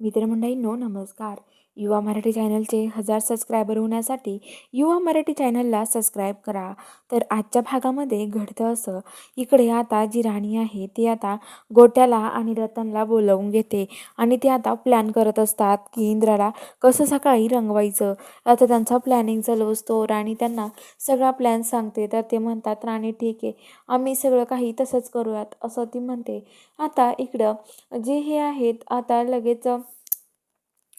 मित्रमंडळींनो नमस्कार. युवा मराठी चॅनलचे 1000 सबस्क्रायबर होण्यासाठी युवा मराठी चॅनलला सबस्क्राईब करा. तर आजच्या भागामध्ये घडतं असं, इकडे आता जी राणी आहे ती आता गोट्याला आणि रतनला बोलवून घेते आणि ते आता प्लॅन करत असतात की इंद्राला कसं सकाळी रंगवायचं. आता त्यांचा प्लॅनिंग चालू असतो. राणी त्यांना सगळा प्लॅन सांगते. तर ते म्हणतात राणी ठीक आहे, आम्ही सगळं काही तसंच करूयात असं ती म्हणते. आता इकडं जे हे आहेत आता लगेच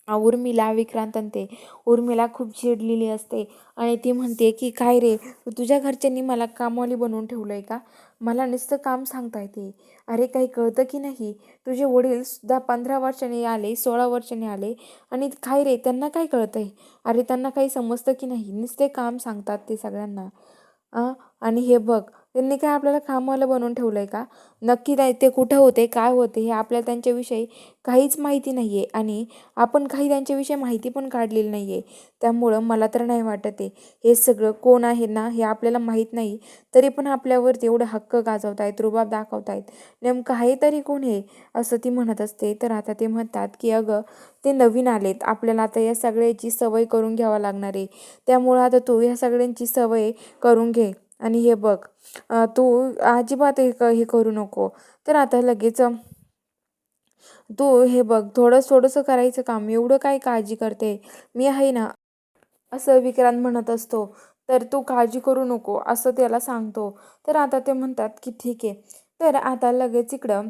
उर्मिला विक्रांत आणि ते उर्मिला खूप चिडलेली असते आणि ती म्हणते की काय रे, तुझ्या घरच्यांनी मला कामवाली बनवून ठेवलं आहे का? मला नुसतं काम सांगता येते. अरे काही कळतं की नाही? तुझे वडील सुद्धा 15 वर्षांनी आले, 16 वर्षांनी आले आणि काय रे त्यांना काय कळतं आहे? अरे त्यांना काही समजतं की नाही? नुसते काम सांगतात ते सगळ्यांना. आणि हे बघ, त्यांनी काय आपल्याला कामाला बनवून ठेवलं आहे का? नक्की नाही ते कुठं होते, काय होते हे आपल्याला त्यांच्याविषयी काहीच माहिती नाही आहे आणि आपण काही त्यांच्याविषयी माहिती पण काढलेली नाही आहे. त्यामुळं मला तर नाही वाटत आहे हे सगळं कोण आहे ना हे आपल्याला माहीत नाही, तरी पण आपल्यावरती एवढं हक्क गाजवत आहेत, रुबाब दाखवत आहेत. नेमकं आहे तरी कोण आहे असं ती म्हणत असते. तर आता ते म्हणतात की अगं ते नवीन आलेत, आपल्याला आता या सगळ्याची सवय करून घ्यावं लागणार आहे. त्यामुळं आता तू ह्या सगळ्यांची सवय करून घे आणि हे बघ तू अजिबात हे करू नको. तर आता लगेच तू हे बघ थोडंसं करायचं काम, एवढं काय काळजी करते, मी आहे ना असं विक्रांत म्हणत असतो. तर तू काळजी करू नको असं त्याला सांगतो. तर आता ते म्हणतात की ठीक आहे. तर आता लगेच इकडं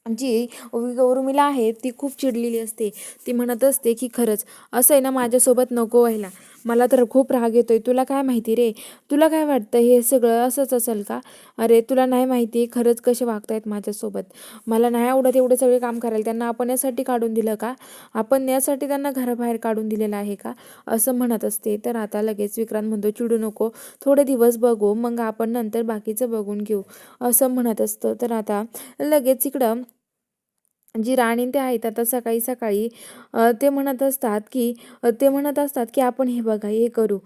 जी उर्मिला आहे ती खूप चिडलेली असते. ती म्हणत असते की खरंच असं आहे ना माझ्यासोबत नको व्हायला. मला तर खूप राग येतोय. तुला काय माहिती रे? तुला काय वाटतं हे सगळं असंच असेल का? अरे तुला नाही माहिती खरंच कसे वागतायत माझ्यासोबत. मला नाही आवडत एवढे सगळे काम करायला. त्यांना आपण यासाठी काढून दिलं का? आपण यासाठी त्यांना घराबाहेर काढून दिलेलं आहे का? असं म्हणत असते. तर आता लगेच विक्रांत म्हणतो चिडू नको, थोडे दिवस बघू मग आपण नंतर बाकीचं बघून घेऊ असं म्हणत असतं. तर आता लगेच इकडं जी राणी ते आहेत आता सकाळी सकाळी ते म्हणत असतात की आपण हे बघा हे करू.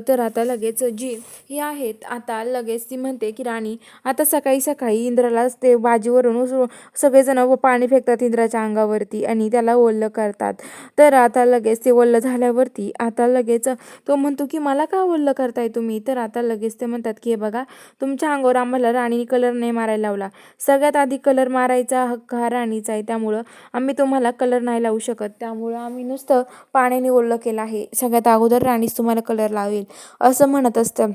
तर आता लगेच जी ही आहेत आता लगेच ती म्हणते की राणी आता सकाळी सकाळी इंद्रालाच ते बाजीवरून सगळेजण पाणी फेकतात इंद्राच्या अंगावरती आणि त्याला ओलं करतात. तर आता लगेच ते ओलं झाल्यावरती आता लगेच तो म्हणतो की मला का ओलं करताय तुम्ही? तर आता लगेच ते म्हणतात की हे बघा तुमच्या अंगावर आम्हाला राणीने कलर नाही मारायला लावला. सगळ्यात आधी कलर मारायचा हक्क हा राणीचा आहे. त्यामुळं आम्ही तुम्हाला कलर नाही लावू शकत. त्यामुळं आम्ही नुसतं पाण्याने ओलं केलं आहे. सगळ्यात अगोदर राणीच तुम्हाला कलर लावेल असं म्हणत असतं.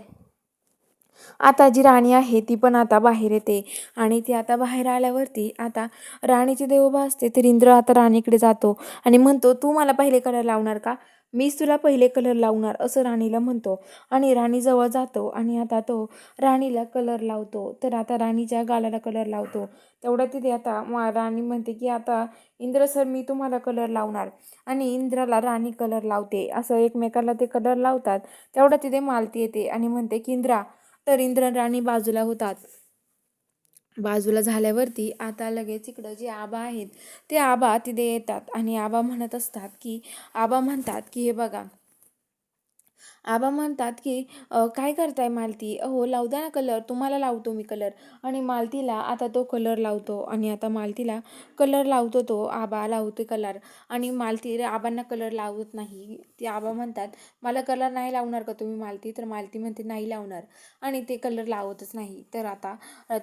आता जी राणी आहे ती पण आता बाहेर येते आणि ती आता बाहेर आल्यावरती आता राणीची देवोबा असते. तर इंद्र आता राणीकडे जातो आणि म्हणतो तू मला पहिले कलर लावणार का? मीच तुला पहिले कलर लावणार असं राणीला म्हणतो आणि राणीजवळ जातो आणि आता तो राणीला कलर लावतो. तर आता राणीच्या गालाला कलर लावतो. तेवढ्या तिथे आता राणी म्हणते की आता इंद्र सर मी तुम्हाला कलर लावणार आणि इंद्राला राणी कलर लावते. असं एकमेकाला ते कलर लावतात. तेवढ्या तिथे मालती येते आणि म्हणते की इंद्रा. तर इंद्र आणि राणी बाजूला होतात. बाजूला झाल्यावरती आता लगेच इकडं जे आबा आहेत ते आबा तिथे येतात आणि आबा म्हणतात की हे बघा आबा म्हणतात की काय करताय मालती? हो लावू द्या ना कलर, तुम्हाला लावतो मी कलर. आणि मालतीला आता तो कलर लावतो आणि आता मालतीला कलर लावतो तो आबा लावते कलर आणि मालती आबांना कलर लावत नाही. ते आबा म्हणतात मला कलर नाही लावणार का तुम्ही मालती? तर मालती म्हणते नाही लावणार आणि ते कलर लावतच नाही. तर आता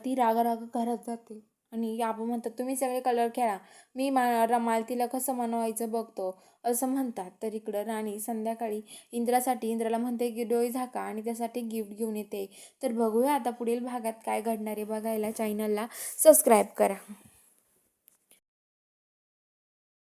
ती राग करत जाते आणि आबा म्हणतात तुम्ही सगळे कलर खेळा, मी मालतीला कसं मनवायचं बघतो असं म्हणतात. तर इकडं राणी संध्याकाळी इंद्राला म्हणते की डोळे झाका आणि त्यासाठी गिफ्ट घेऊन येते. तर बघूया आता पुढील भागात काय घडणार आहे. बघायला चॅनलला सबस्क्राईब करा.